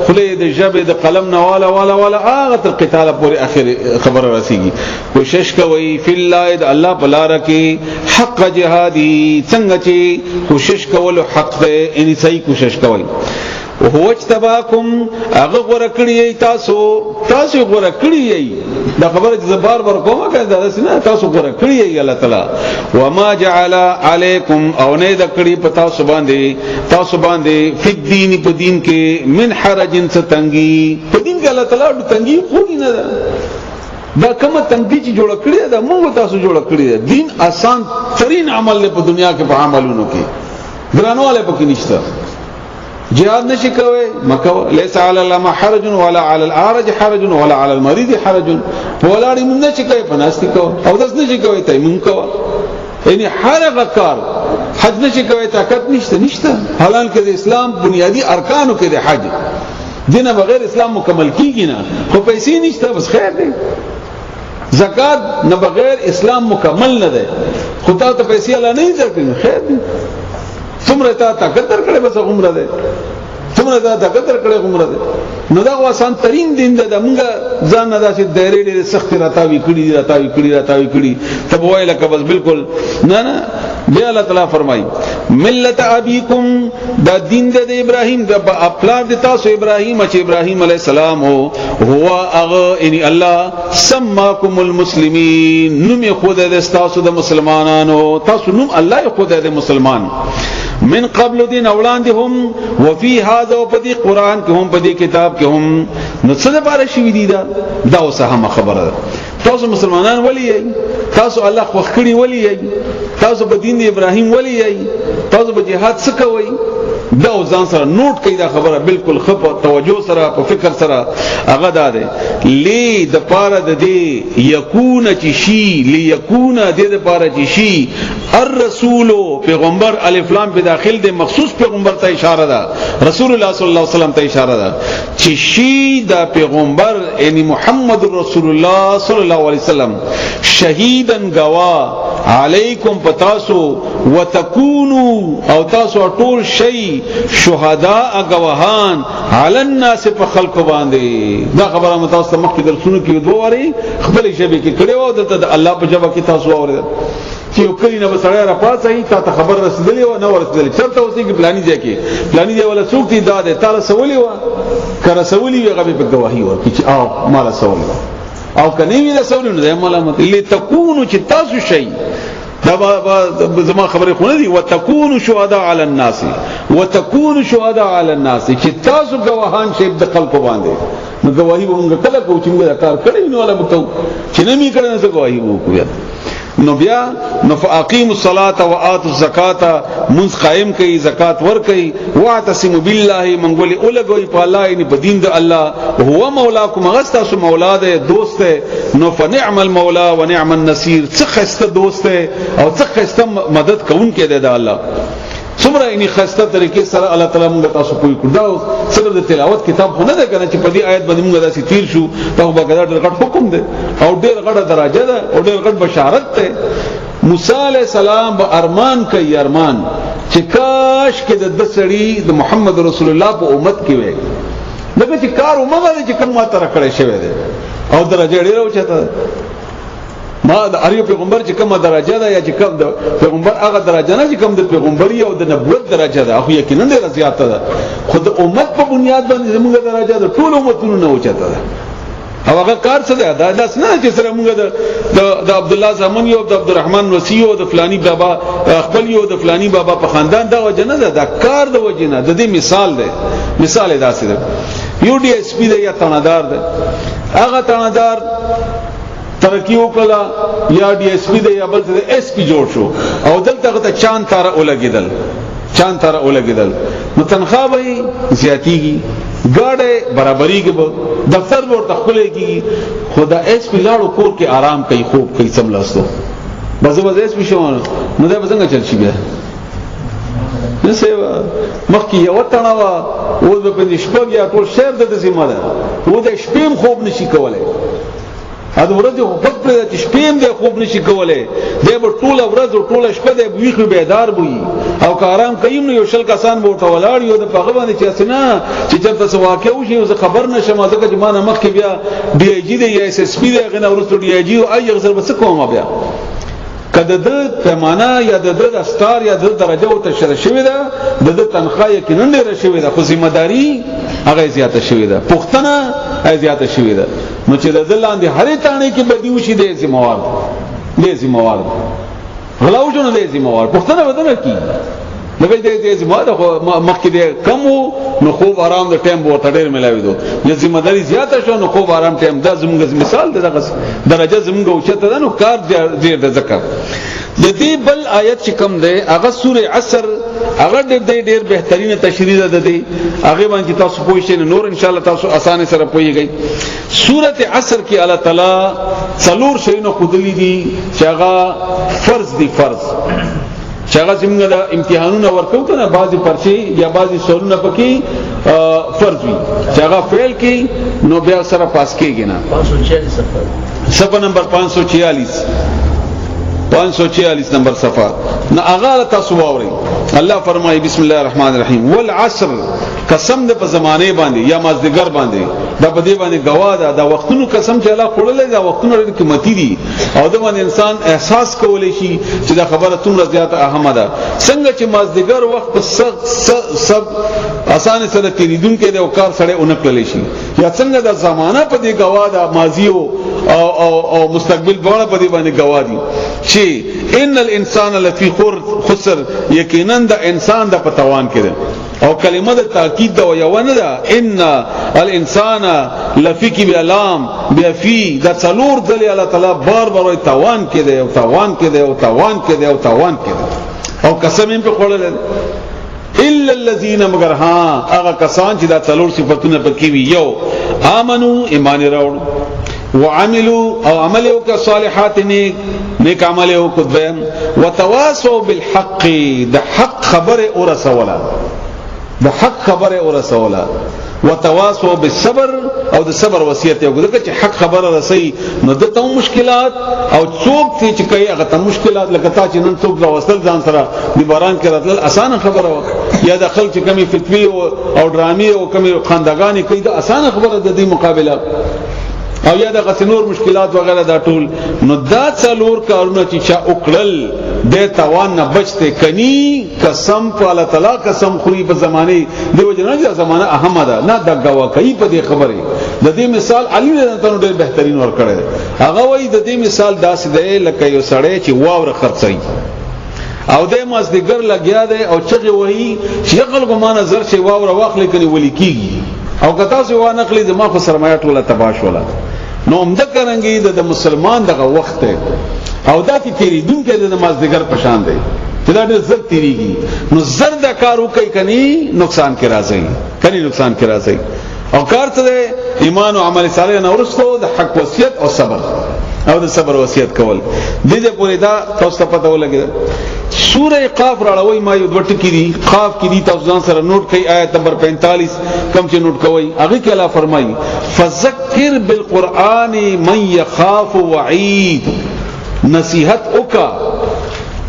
خله د جبه د قلم نه والا هغه تر قتال پورې اخر خبره رسیږي کوشش کوي فی الله د الله په لار کې حق جهادي څنګه چې کوشش کول حق دی ان صحیح کوشش کوي هو اجتباکم هغه غوړه کړی تاسو غوړه کړی دا خبره چې بار کومه کوي دا نه تاسو غوړه کړی الله تعالی وما جعل علیکم او نه د کړی په تاسو باندې فی الدین په دین کې من حرج ستنګي په دین کې الله تعالی د تنګي خو نه ده دا کومه تنګي چې جوړ کړی دا موږ تاسو جوړ کړی دین آسان ترين عمل په دنیا کې په عملونو کې ګرانواله پکې نشته جهاد نشي کوي مکو ليس على الما حرج ولا على العارج حرج ولا على المريض حرج ولا من نشي کوي پناستي کو او داس نشي کوي تيمم کو یعنی هر کار حج نشي کوي طاقت نشته حالانکه د اسلام بنیادی ارکانو کې د حج دینه بغیر اسلام مکمل کیږي نه خو پیسې نشته بس خیر دی زکات نه بغیر اسلام مکمل نه دی خو ته پیسې الله نه ځکه خیر دی څومره تا طاقت درکړې بس عمره ده څومره تا طاقت درکړې عمره ده نو دا آسان ترين دین ده موږ ځان نه داسې ډېرې ډېرې سخت راتاوي کړي تب وایله کبس بالکل نه بیا الله تعالی فرمایي ملت ابيكم دا دین د ابراهيم د خپل د تاسو ابراهيم چې ابراهيم عليه السلام هو هغه ان الله سماكم المسلمين نوم خود د تاسو د مسلمانانو تاسو نوم الله خود د مسلمان من قبل دین اولادهم وفي هذا وبدي قران کې هم بدي کتاب کې هم نو څه لپاره شوی دي دا وسه خبره تاسو مسلمانان ولی یې تاسو الله خو خړی ولی یې تاسو په دین ابراهیم ولی یې تاسو په جهاد څه کوي دا ځان سره نوٹ کړئ دا خبره بالکل خپ توجه سره په فکر سره هغه ده لی د پاره د دې یکون چې شی لی یکون د دې پاره چې شی الرسول پیغمبر الف لام په داخل د مخصوص پیغمبر ته اشاره ده رسول الله صلی الله علیه وسلم ته اشاره ده چې شی د پیغمبر یعنی محمد رسول الله صلی الله علیه وسلم شهیدن گوا علیکم پتاسو وتکونو او تاسو ټول شی شهداء گواهان علی الناس په خلق باندې دا خبره متاسو مخکې درسونه کې دوه وری خپل شبي کې کړي وو د الله په جواب کې تاسو اورئ چې یو کلی نه وسړی را پاسه تا ته خبر رسیدلی و نه ورسیدلی چرته اوسې کې پلاني ځای کې پلاني دی ولا څوک دی دا ده تعالی سوالي و کړه سوالي هغه په گواهی ورکړي چې او مال سوالي او کني وی دا سوالي نه ملامت لتكونوا چې تاسو شي دا زما خبره خو نه دي وتكونوا شهداء على الناس وتكونوا شهداء على الناس چې تاسو گواهان شي د خلکو باندې نو گواهی به موږ کله کوو چې موږ کار کړی نو ولا وکړو چې نه می کړنه څه گواهی وکړو نو بیا نو فاقیموا الصلاة وآتوا الزکاة منځ قائم کړئ زکات ورکړئ واعتصموا بالله منګولي اولګوي په الله یې په دین د الله هو مولاکم غستا سو مولا ده دوست ده نو فنعم المولا ونعم النصير څه خسته دوست ده او څه خسته مدد کوونکی ده د الله څومره اني خسته طریقې سره الله تعالی موږ تاسو کوی کړو سره د تلاوت کتاب خونه ده کنه چې په دې آیت باندې موږ داسې تیر شو په بغداد ډېر غټ حکم ده او ډېر غټه درجه ده او ډېر غټ بشارت ده موسی علیہ السلام به ارمان کوي ارمان چې کاش کې د سړي د محمد رسول الله په امت کې وي دغه چې کار ومغه چې کوم ما تر کړی شوی ده او درجه ډېر اوچته ما د اړیو پیغمبر چې کومه درجه ده یا چې کوم د پیغمبر هغه درجه نه چې کوم د پیغمبري او د نبوت درجه ده خو یقینا ډیره زیاته ده خود امت په بنیاد باندې زموږ درجه ده ټول امتونو نه اوچته ده او هغه کار څه ده دا داس نه چې سره موږ د عبد الله زمان یو د عبدالرحمن وسیو د فلانی بابا خپل یو د فلانی بابا په خاندان دا وجه نه ده دا کار د وجه نه د دې مثال ده مثال داسې ده یو ډي اس پی ده یا تنادار ده هغه تنادار ترقی وکړه یا ډي اس پی د یا بل څه اس پی جوړ شو او دلته ته چاند تار اولګیدل نو تنخواه به زیاتیږي ګاډه برابرۍ کې به دفتر ورته خپلېږي خدا اس پی لاړو کور کې آرام کوي خوب کوي سملاستو بزو اس پی شو نو دا څنګه چل شي بیا نه سیوا مخکې یو تڼه وا او په دې شپږ یا ټول شهر د ذمہ ده و د شپې خوب نشي کولای ا د ورځې خوب پر د شپې د خوب نشي کولای دی به ټول ورځ او ټول شپه د ویخ بیدار وي او کارام کيم نو یو شل کسان وټه ولاړ یو د پغه باندې چې اسنه چې جب تاسو واقع وشي زه خبر نشم ځکه چې ما نه مخکې بیا ډي اي جي د اس اس پی د غنه ورسره ډي اي جي او اي غزر بس کومه بیا کده د پیمانه یا د استار یا د درجه او تشریح شوی ده د تنخواه یقینا ډیره شوی ده خو ذمہ داری هغه زیاته شوی ده پښتنه هغه زیاته شوی ده نو چې د لاندې هرې تانه کې بدیو شي د ذمہ وار غلاو جوړ د ذمہ وار پښتنه ودانه کی لکه دې ذمہ ده مخکې د کم نو خوب آرام د ټیم ورته ډیر ملاوي دو یا ذمہ داری زیاته شو نو خوب آرام ټیم دا زموږ مثال ده دغه درجه زموږ اوچته ده نو کار ډیر د ذکر د دې بل آیت چې کوم ده هغه سوره عصر هغه ډېر بهترینه تشریح ده د دې هغه باندې تاسو پوښتنه شئ نور ان شاء الله تاسو اسانه سره پوهیږئ سوره عصر کې الله تعالی څلور شیونه خودلی دي چې هغه فرض دي فرض چې هغه څنګه د امتحانونو ورکو کنه بعضی پرچی یا بعضی سوالونه پکې فرض وي چې هغه فعل کې نو بیا سره پاس کېږي نه 546 صفحه نمبر 546 نمبر صفحه نو هغه تاسو واورئ الله فرمایي بسم الله الرحمن الرحیم والعصر قسم د په زمانه باندې یا مازدیګر باندې دا په دې باندې گواه ده دا وختونو قسم چې الله خړلې دا وختونو ډېر قیمتي دي او دا باندې انسان احساس کولای شي چې دا خبره تومره زیاته اهمه ده څنګه چې مازدیګر وخت په سب اسانه سره تیریدون کې د کار سره اونکللی شي یا څنګه دا زمانہ په دې گواه ده ماضی او مستقبل دواړه په دې باندې گواه دي چې ان الانسان لفی خسر یقینا د انسان د پتوان کې ده او کلمه د تاکید دا یو نه ده ان الانسان لفی کی بعلام بفی دا څلور ځله الله تعالی بار توان کې ده او توان کې ده او توان کې ده او توان کې ده او قسم په خړل الا الذين مگر ها هغه کسان چې دا څلور صفاتونه پکې وي. یو امنو ایمان راوړ، وعملوا او عمل وکړه صالحات نیک عمل وکړه، وتواصوا بالحق د حق خبره ورسوله، د حق خبره ورسوله، وتواصوا بالصبر او د صبر وصیت یو ګذر چې حق خبره رسي نو دته مشکلات او څوک چې کوي هغه ته مشکلات لکه تا چې نن څوک راوستل ځان سره د باران کې راتل اسانه خبره و یا د خلک کمی فتوی او ډرامي او کمی خاندګانی کوي د اسانه خبره د دې مقابله او یا د غسنور مشکلات وغیرہ دا ټول نو دا څلور کارونه چې چا وکړل د توان نه بچته کني قسم په الله تعالی قسم خوري په زمانه دیو جنا زمانه احمد نه د گواکۍ په دې خبره د دې مثال علي رضی الله عنه ډېر بهترین ور کړی هغه وایي د دې مثال داسې دی لکه یو سړی چې واوره خرڅي او د مازدیګر لګیا دی او چغه وایي چې خلکو ما نظر شي واوره واخلې کني ولي کیږي او کتا سو وا نقلې د ما په سرمایه ټوله تباش ولا نو عمده کرانګي د مسلمان دغه وخت او دا چې تیری دن کې د مازدیګر پشان دی چې دا ډېر زړه تیریږي نو زر د کارو کوي کني نقصان کې راځي او کار ته ایمان او عمل صالح نه ورسته د حق وصیت او صبر او د صبر وصیت کول د دې پورې دا تاسو ته پته ولګي سوره قاف راړوي ما یو دوټ کې دي قاف کې دي تاسو ځان سره نوٹ کړئ آیت نمبر 45 کم چې نوٹ کوي هغه کې الله فرمایي فذکر بالقران من يخاف وعید نصیحت وکا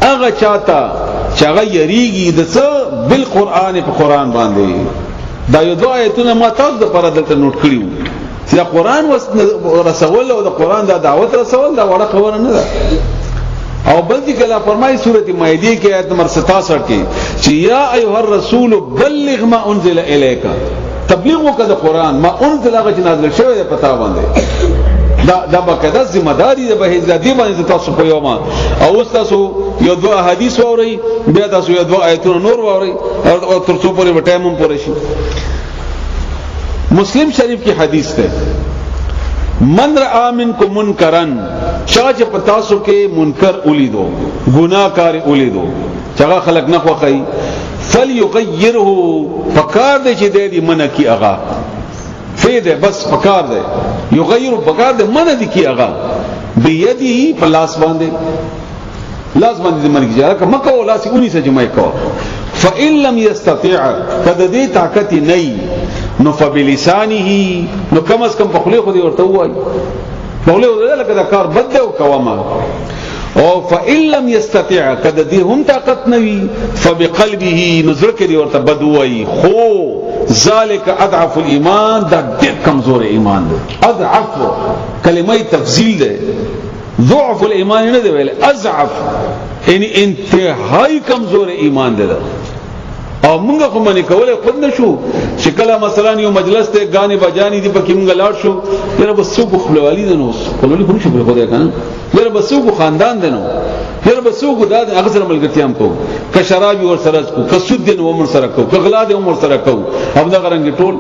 هغه چاته چې هغه یریږي د څه بالقران په قران باندې دا یو دوه آیتونه ما تاسو د پر دلته نوٹ کړیو چې دا قران رسول او د قران د دعوت رسول دا وړه خبره نه ده او بل دي کله فرمایي سوره مائده کې آیت نمبر 67 کې چې یا ایها الرسول بلغ ما انزل الیک تبلیغ وکړه د قران ما انزل هغه چې نازل شوی دی پتا باندې دا بقاعده ذمہ داری ده به ځدی باندې تاسو په یو ما او تاسو یو دوه حدیث ووري بیا تاسو یو دوه آیتونه نور ووري او تر څو پورې ټایم پورې شي مسلم شریف کی حدیث ده من رأى منکم منکرن چا چې پتاسو کې منکر اولیدو ګناکار اولیدو چا خلق نه خوخی فليغيره فکار دې چې دې منکی اغا فیده بس فکار دې یغیر فکار دې من دې کی اغا بيدیه پلاس باندې لاس باندې منکی جا که مکه او لاس اونې سره جمع کو فإن لم يستطيع کده دې طاقت نه نو فبلسانه نو کم از کم په خله خو دې ورته وای په خله ورته لکه دا کار بد دی او کوما او فإن لم يستطيع کده دې هم طاقت نه وي فبقلبه نظر کې دې ورته بد وای خو ذالک اضعف الايمان دا ډېر کمزور ایمان دی اضعف کلمه تفضیل ده ضعف الايمان نه دی ویل اضعف یعنی انتهائی کمزور ایمان ده او موږ خو باندې کوله خود نشو چې کله مثلا یو مجلس ته غانې بجانی دی پکې موږ لاړ شو یره بس څوک خپلوالي ده نو خپلوالي خو نشو په خوده کنه یره بس څوک خاندان ده نو یره بس څوک دا هغه سره ملګرتيام کو که شرابي ور سره کو که سود دین عمر سره کو که غلا دې عمر سره کو هم دا غرنګ ټول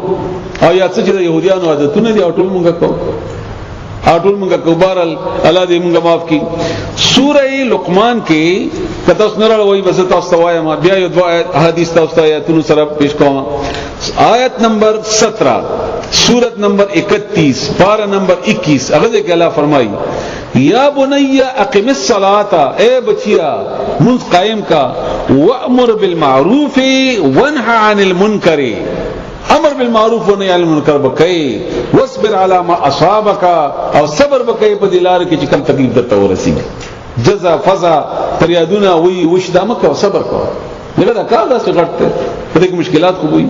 او یا څه چې يهوديانو عادتونه دي ټول موږ کو اټول موږ کوبارل الله دې موږ معاف کړي سوره لقمان کې کته اوس نه راوي بس تاسو وایم بیا یو دوا حدیث تاسو ته آیتونو سره پیش کوم آیت نمبر 17 سورت نمبر 31 پارا نمبر 21 هغه کې الله فرمایي یا بني اقم الصلاه اے بچیا منځ قائم کا وامر بالمعروف وانهى عن المنکر امر بالمعروف و نهی عن المنکر بکای واصبر على ما اصابك او صبر بکای په دلار کې چې کوم تکلیف درته ورسیږي جزا فزا فریادونه وی وش دمک او صبر کو دغه دا کار داسې غټ په دې مشکلات خو وي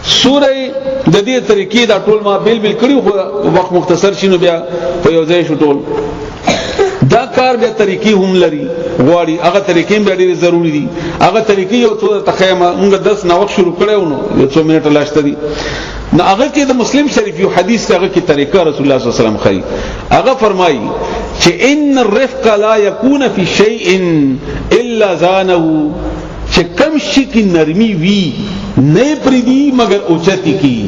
سوره د دې طریقې دا ټول ما بیل کړیو خو وخت مختصر شینو بیا په یو ځای شو ټول دا کار بیا طریقې هم لري غواړي هغه طریقې به ډېرې ضروری دي هغه طریقې یو څو تخیمه موږ 10 نو وخت شروع کړو نو یو څو منټه لاشته دي نو هغه کې د مسلم شریف یو حدیث هغه کې طریقه رسول الله صلی الله علیه وسلم خي هغه فرمایي چې ان الرفق لا يكون في شيء الا زانه چې کم شي کې نرمي وي نه پریدي مگر اوچتي کی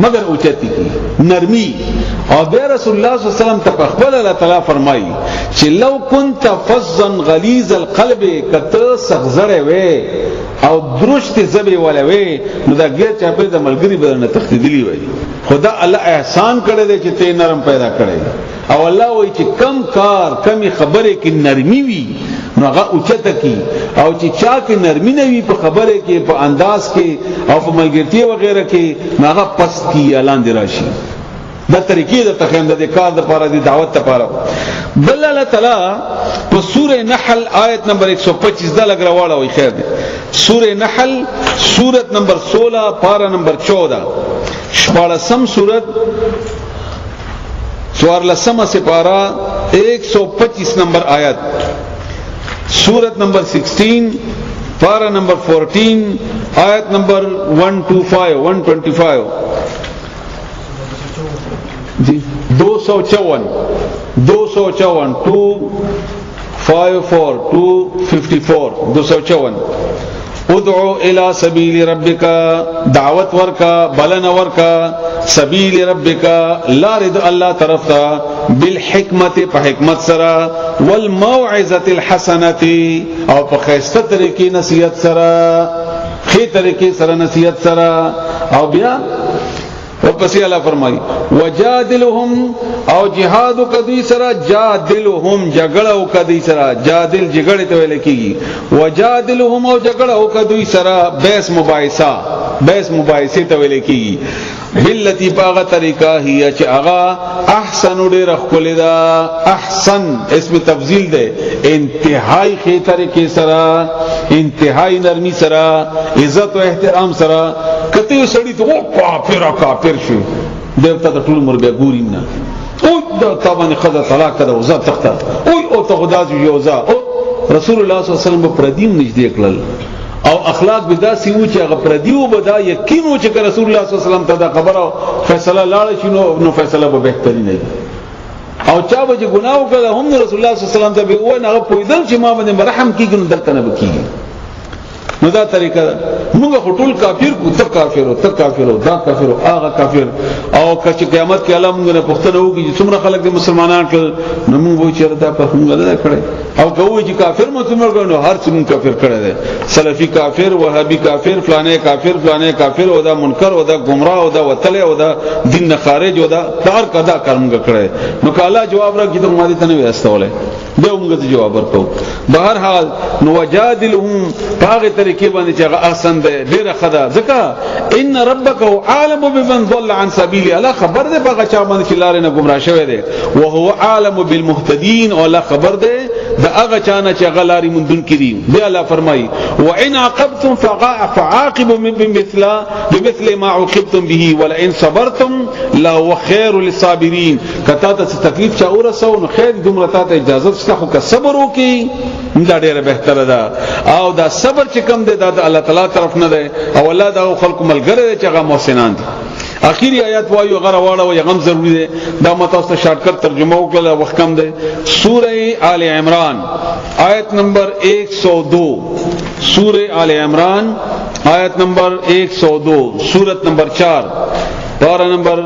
مگر اوچتی کی نرمی. او بیا رسول الله صلی الله علیه وسلم ته خپل الله تعالی فرمایي چې لو كنت فظا غلیظ القلب کته سغزړې وې او درشت زبې ولوي نو دا غیر چا په د ملګری بدن تخدیدلی وای. خدا الله احسان کړی دی چې ته نرم پیدا کړی او الله وای چې کم کار کمی خبره کې نرمی وي نو هغه اوچته کی او چې چا کې نرمی نه وي په خبره کې په انداز کې او په ملګرتیا وغیرہ کې نو هغه پست کی اعلان دی راشي. دا طریقې د تخیند د کار د لپاره د دعوت لپاره. بل الله تعالی په سوره نحل آیت نمبر 125 دا لګراواله وي خیر دی. سوره نحل سورت نمبر 16 پارا نمبر 14 شپاړسم سورت 14 سپارا 125 نمبر آیت. سورت نمبر 16 پارا نمبر 14 آیت نمبر 125 جی 254 254 ادعو الى سبیل ربک دعوت ورکا بلن ورکا سبیل ربک لارد الله طرف تا بالحکمت په حکمت سره والموعظه الحسنه او په خسته طریقې نصیحت سره خې طریقې سره نصیحت سره. او بیا ورپسې الله فرمایي وجادلهم او جهاد کدی سره جادلهم جګړه کدی سره جادل جګړه ته ویل کیږي وجادلهم او جګړه کدی سره بحث مباحثه ته ویل کیږي باللتی باغه طریقہ هي چې هغه احسن ډیر خپل دا احسن اسم تفضیل ده انتهائی خې طریقې سره انتهائی نرمی سره عزت او احترام سره. کته سړی ته کافر شو دیوتا د ټول مر بیا ګوریم نه او دا تابانه خدا طلاق کړه او ځه تخته او ته خدا یو ځه رسول الله صلی الله علیه وسلم په پردیم نږدې کړل او اخلاق بداسي و چې هغه پردیو بدا یقین و چې رسول الله صلی الله علیه وسلم ته دا خبره فیصله لاړ شي نو فیصله به بهتري نه او چا به ګناو کړه هم رسول الله صلی الله علیه وسلم ته به و نه پویدل چې ما باندې مرحم کیږي نو دلته نه بکیږي. نو دا طریقه موږ هټول کافر کو ته کافر دا کافر هغه کافر او کچ قیامت کې الله موږ نه پښتنه وږي چې څومره خلک د مسلمانان کړ نو موږ وایو چې دا په موږ نه کړی او کوی چې کافر مسلمان ګڼو هر څومره کافر کړی دی سلفي کافر وهابي کافر فلانه کافر او دا منکر او دا گمراه او دا وتل او دا دین نه خارج او دا هر کدا کارم کړی. نو کله جواب راکړي ته ماده ته نه وستوله به موږ ته جواب ورکو. بهر حال نو وجادلهم هغه طریقې باندې چې هغه احسن ده ډیره خدا ځکه ان ربک هو عالم بمن ضل عن سبیل الله خبر ده هغه چا باندې چې لارې نه گمراه شوی دی او هو عالم بالمهتدین او الله خبر ده دا هغه چانه چې هغه لارې مندون کړي. دی الله فرمایي وان عاقبتم فعاقبوا بمثل ما عوقبتم به ولئن صبرتم لهو خير للصابرين. کته ته تکلیف چا ورسو نو خیر دومره ته اجازه شته خو که صبر وکي دا ډیره بهتره ده. او دا صبر چې کوم دی دا د الله تعالی طرف نه ده او الله دا خلق ملګری چې هغه محسنان دي. اخیری آیات وایو غره واړه او یغم ضروری ده دا متاسو شارټکټ ترجمه وکړه وخت کم ده. سوره آل عمران آیت نمبر 102 سوره آل عمران آیت نمبر 102 سورت نمبر 4 پارا نمبر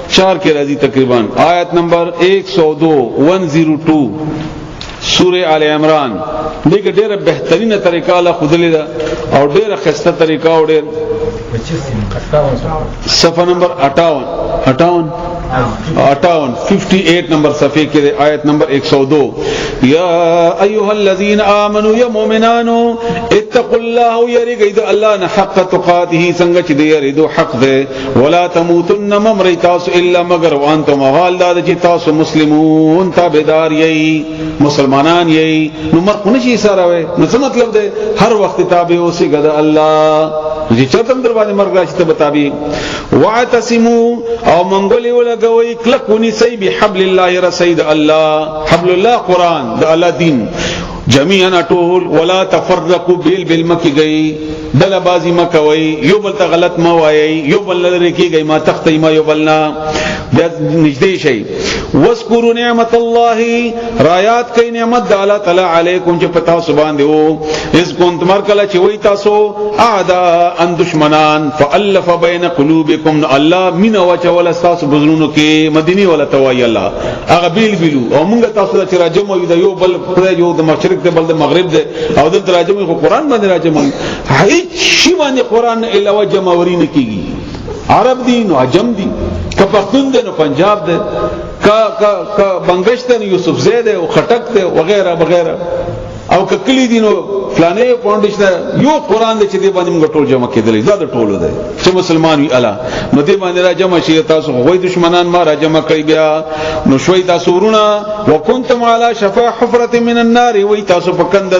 4 کې راځي تقریبا آیت نمبر 102 سوره آل عمران. دغه ډیره بهترینه طریقه له خودلې ده او ډیره خسته طریقه او ډیر صفحه نمبر 58 نمبر صفحه کې آیت نمبر 102 یا ایها الذین آمنوا یا مؤمنانو اتقوا الله یریګید الله نه حق تقاته څنګه چې دی یریدو حق ده ولا تموتن ممریتاس الا مگر وانتم غالد چې تاسو مسلمون تابعدار یی مسلمانان یی نو مرخونه شي سره وي نو څه مطلب ده هر وخت تابع اوسې ګد الله چې چرته در باندې مرګ راشي ته بتابي واعتصموا او منګولي ولګوي کلکونی سی بحبل الله رسید الله حبل الله قران د الله دین جميعا ټول ولا تفرقوا بالمکی گئی دل بازی مکوي یو بل ته غلط ما وایي یو بل لري کیږي ما تختې ما یو بلنا بیا نږدې شي واذکروا نعمت الله رایات کئ نعمت الله تعالی علیکم چې پتا سبحان دیو اس کنتم مرکل چې وای تاسو اعداء ان دشمنان فالف بین قلوبکم الله مینا وچول تاسو بزرونو کې مدینی ولا توای الله هغه بیل بیلو او موږ تاسو چې راجم وي یو بل یو د مشرق ته بل د مغرب ده او د راجم خو قران باندې راجم هیڅ شی باندې قران الا وجم ورین کیږي عرب دي نو عجم دي که پښتون دي نو پنجاب ده کا بنگش ده یوسف زید او خټک ده وغیرہ وغیرہ او ککلی دي نو فلانه پوندش ده یو قران دې چې دې باندې موږ ټول جمع کېدلې دا د ټولو ده چې مسلمان وي الا نو دې باندې را جمع شي تاسو غوي دشمنان ما را جمع کوي بیا نو شوي تاسو ورونه وکنتم علی شفا حفره من النار وي تاسو پکند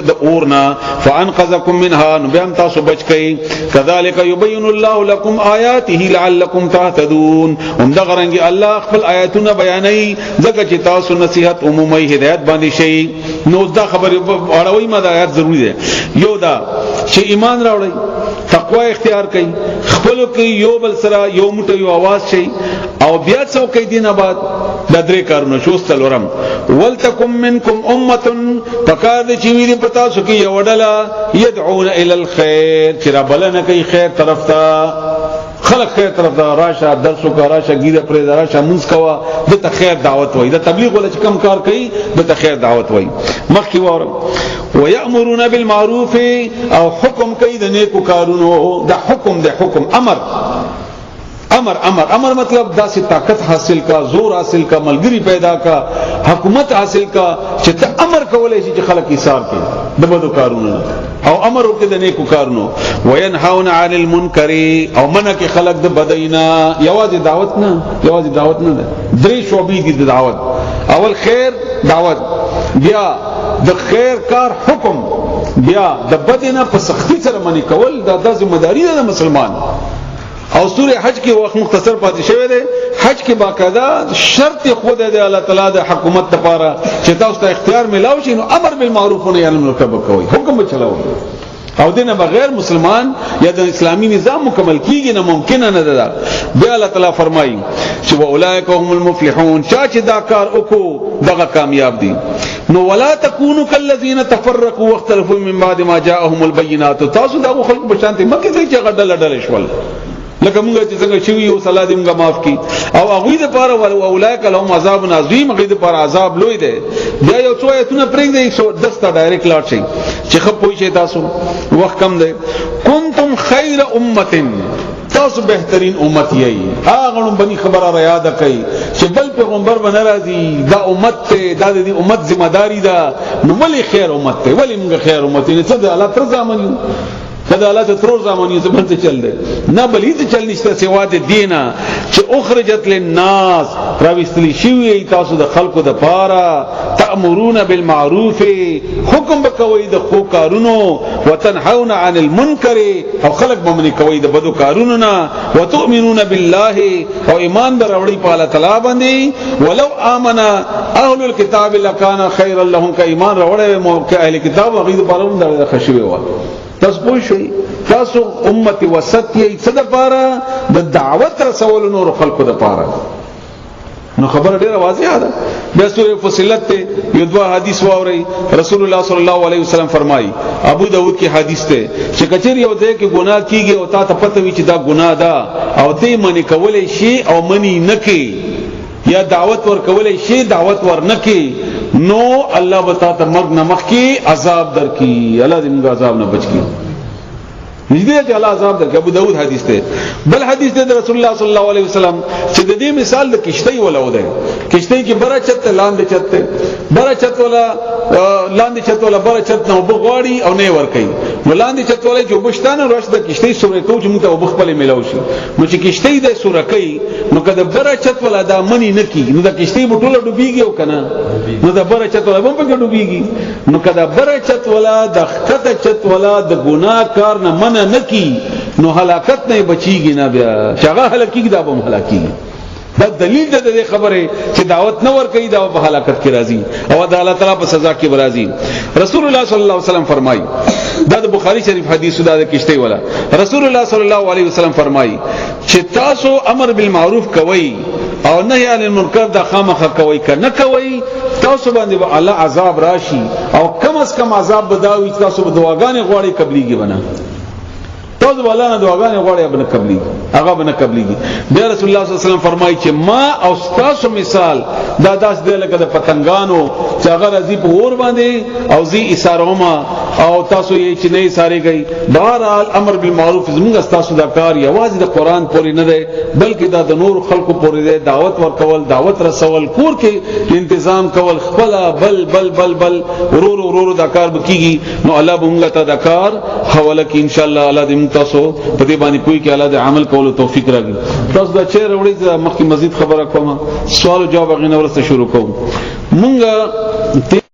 د اورنا فانقذکم منها نو بیا تاسو بچ کئ کذالک یبین الله لكم آیاته لعلکم تهتدون هم دا غرنګي الله خپل آیاتونه بیانوي ځکه چې تاسو نصیحت عمومي هدایت باندې شي نو دا خبر اړوي ما دا آیات ضروری ده یو دا چې ایمان راوړی تقوا اختیار کړئ خپل کې یو بل سره یو موټ یو आवाज شي او بیا څو کې دینه بعد د درې کارونه شوستل ورم ولتکم منکم امه فکار دې چې ویری پتا سو کې یو ډله يدعون الى الخير چې را بلنه کوي خیر طرف ته خلق خیر طرف ته راشه درس وکړه راشه ګیره پرې راشه منځ کوا د خیر دعوت وای د تبلیغ ول چې کم کار کوي د خیر دعوت وای مخکې وره ويأمرون بالمعروف او حکم کوي د نیکو کارونو د حکم امر مطلب داسې طاقت حاصل کا زور حاصل کا ملګری پیدا کا حکومت حاصل کا چې ته امر کولای شي چې خلک ایثار کوي د بدو کارونو او امر وکړي د نیکو کارونو وینهون عن المنکر او منع کې خلک د بدینا یوازې دعوت نه ده درې شعبې دي د دعوت اول خیر دعوت بیا د خیر کار حکم بیا د بدینا په سختی سره منی کول د ذمہ داری ده مسلمان او سوره حج کې وخت مختصر پاتې شوی دی حج کې باقاعده شرط خود دی الله تعالی د حکومت لپاره چې تاسو ته اختیار ملاوي شي نو امر بالمعروف و نهي عن المنکر کوي حکم چلاوي او دینه بغیر مسلمان یا د اسلامی نظام مکمل کیږي نه ممکن نه ده بیا الله تعالی فرمایي چې اولئک هم المفلحون چې دا کار وکړو دغه کامیاب دي نو ولا تکونوا كالذین تفرقوا واختلفوا من بعد ما جاءهم البينات تاسو دا خلق بشانته مکه چې غډل ډل شول لکه موږ چې څنګه شوی او صلاح دې موږ معاف کی او هغه دې پاره ول اولایک لهم عذاب عظیم هغه دې پاره عذاب لوی دی بیا یو څو ایتونه پرېږ دی 110 تا ډایرکټ لاړ شي چې خپ پوي شي تاسو وخت کم دی کنتم خیر امه تاسو بهترین امت یې هغه نو بني خبره را یاد کړئ چې بل پیغمبر باندې راځي دا امت ته دا د امت ذمہ داری ده نو ملي خیر امت ته ولی موږ خیر امت نه څه د الله تر ځامن کدا الله ته تر زمانیو ته بنت چل دی نه بلی ته چل نشته سوا د دینه چې اخرجت للناس راوستلی شوی تاسو د خلقو د پاره تأمرون بالمعروف حکم بکوي د خو کارونو وتنحون عن المنکر او خلق بمنی کوي د بدو کارونو نه وتؤمنون بالله او ایمان دروړي په الله تعالی باندې ولو امنه اهل الكتاب لكان خيرا لهم ک ایمان راوړي مو ک اهل کتاب غیظ پرون د خشوي و تاسو پوه شئ تاسو امت وسط یې څه د پاره د دعوت رسول نور خلقو د پاره نو خبر ډیره واضحه ده بیا سورې فصلت ته یو دوا حدیث واوري رسول الله صلی الله علیه وسلم فرمایي ابو داود کی حدیث ته چې کچری یو ځای کې ګناه کیږي او تا ته پته وي چې دا ګناه ده او ته منی کولای شي او منی نکي یا دعوت ور کولای شي دعوت ور نکي نو الله بتا ته مرګ نمخ کی عذاب در کی الله دې موږ عذاب نه بچ کی نږدې چې الله عذاب در کی ابو داود حدیث ته بل حدیث ته رسول الله صلی الله علیه وسلم چې د دې مثال د کشتی ولا وده کشتی کې بره چت لاندې چت بره چت ولا لاندې چت ولا بره چت نو بغواړي او نه ور کوي ولاندې چت ولا چې وبشتانه راش د کشتی سورې ته چې موږ ته وبخپل ملاوي شي نو چې کشتی د سورې کوي نو کله بره چت ولا دا منی نکی نو د کشتی بټوله ډوبېږي او کنه نو د بره چت ولا هم په ډوبېږي نو کله بره چت ولا د خطه چت ولا د ګناه کار نه منع نکی نو هلاکت نه بچیږي نه بیا شغه هلاکیږي دا به هلاکیږي دا دلیل ده د خبره چې دعوت نه ور کوي دا په هلاکت کې راځي او د الله تعالی په سزا کې راځي. رسول الله صلی الله علیه وسلم فرمایي دا د بخاری شریف حدیث دا د کشته ولا رسول الله صلی الله علیه وسلم فرمایي چې تاسو امر بالمعروف کوي او نهی عن المنکر دا خامخه کوي کنه کوي تاسو باندې به الله عذاب راشي او کم از کم عذاب بداوي تاسو به دعاګانې غواړي قبليږي بنا تاسو به الله نه دعاګانې غواړي ابن قبلي هغه بن قبليږي. بیا رسول الله صلی الله علیه وسلم فرمایي چې ما او تاسو مثال دا داس دی لکه د پتنګانو چې هغه راځي په اور باندې او زی اساروما او تاسو یې چې نه ساري گئی. بهرحال امر بالمعروف زموږ تاسو دا کار یوازې د قران پورې نه دی بلکې دا د نور خلقو پورې دی. دعوت ورکول دعوت رسول کور کې تنظیم کول خپل بل بل بل بل ورور دا کار بکیږي نو الله به موږ ته دا کار حواله کې ان شاء الله الله دې تاسو په دې باندې کوئی کې الله دې عمل کولو توفیق راکړي. تاسو دا چیرې وړي مخکې مزید خبره کوم سوال او جواب غوښنه ورسره شروع کوم. مونږ